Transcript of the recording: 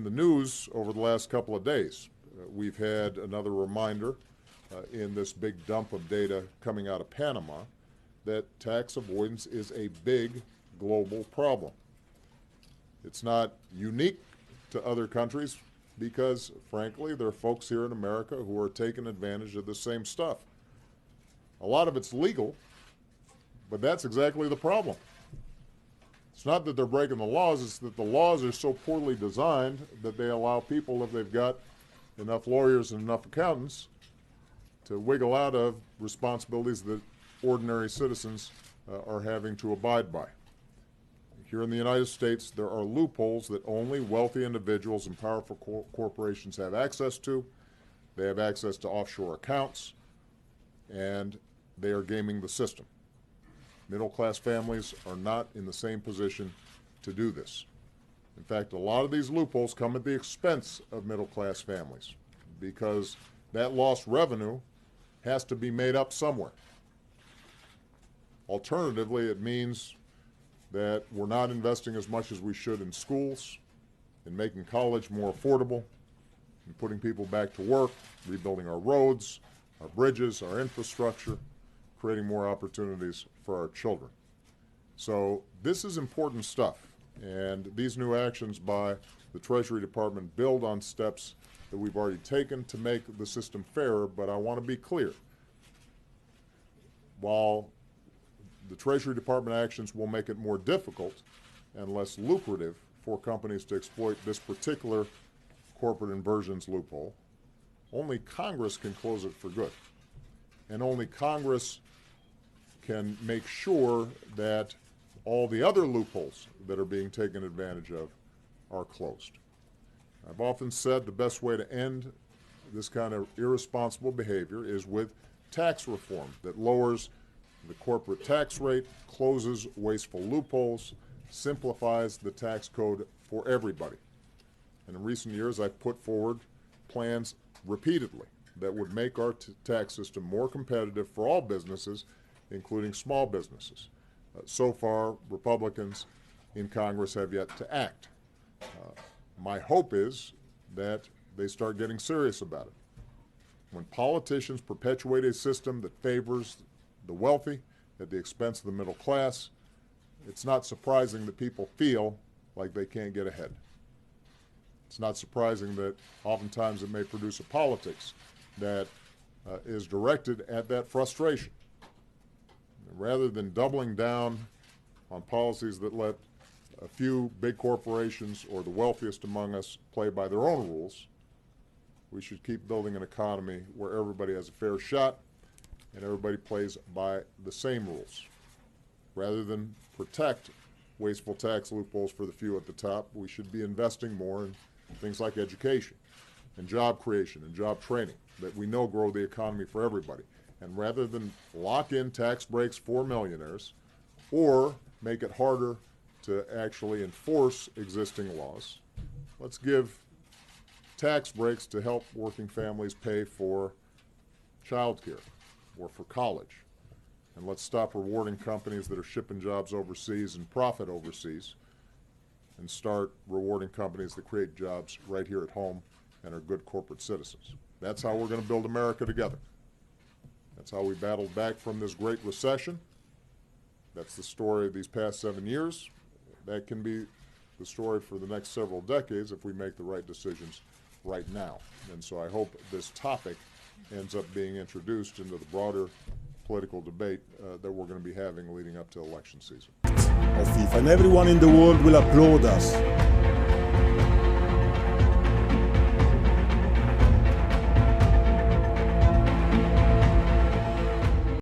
in the news over the last couple of days. We've had another reminder in this big dump of data coming out of Panama that tax avoidance is a big global problem. It's not unique to other countries because, frankly, there are folks here in America who are taking advantage of the same stuff. A lot of it's legal, but that's exactly the problem. It's not that they're breaking the laws, it's that the laws are so poorly designed that they allow people, if they've got enough lawyers and enough accountants, to wiggle out of responsibilities that ordinary citizens are having to abide by. Here in the United States, there are loopholes that only wealthy individuals and powerful corporations have access to. They have access to offshore accounts, and they are gaming the system. Middle-class families are not in the same position to do this. In fact, a lot of these loopholes come at the expense of middle-class families because that lost revenue has to be made up somewhere. Alternatively, it means that we're not investing as much as we should in schools, in making college more affordable, in putting people back to work, rebuilding our roads, our bridges, our infrastructure, creating more opportunities for our children. So this is important stuff, and these new actions by the Treasury Department build on steps that we've already taken to make the system fairer, but I want to be clear. While the Treasury Department actions will make it more difficult and less lucrative for companies to exploit this particular corporate inversions loophole, only Congress can close it for good. And only Congress can make sure that all the other loopholes that are being taken advantage of are closed. I've often said the best way to end this kind of irresponsible behavior is with tax reform that lowers the corporate tax rate, closes wasteful loopholes, simplifies the tax code for everybody. And in recent years, I've put forward plans repeatedly that would make our tax system more competitive for all businesses, including small businesses. So far, Republicans in Congress have yet to act. My hope is that they start getting serious about it. When politicians perpetuate a system that favors the wealthy at the expense of the middle class, it's not surprising that people feel like they can't get ahead. It's not surprising that oftentimes it may produce a politics that is directed at that frustration. Rather than doubling down on policies that let a few big corporations or the wealthiest among us play by their own rules, we should keep building an economy where everybody has a fair shot and everybody plays by the same rules. Rather than protect wasteful tax loopholes for the few at the top, we should be investing more in things like education and job creation and job training that we know grow the economy for everybody. And rather than lock in tax breaks for millionaires or make it harder to actually enforce existing laws, let's give tax breaks to help working families pay for child care or for college. And let's stop rewarding companies that are shipping jobs overseas and profit overseas and start rewarding companies that create jobs right here at home and are good corporate citizens. That's how we're going to build America together. That's how we battled back from this great recession. That's the story of these past 7 years. That can be the story for the next several decades if we make the right decisions right now. And so I hope this topic ends up being introduced into the broader political debate that we're going to be having leading up to election season. As if and everyone in the world will applaud us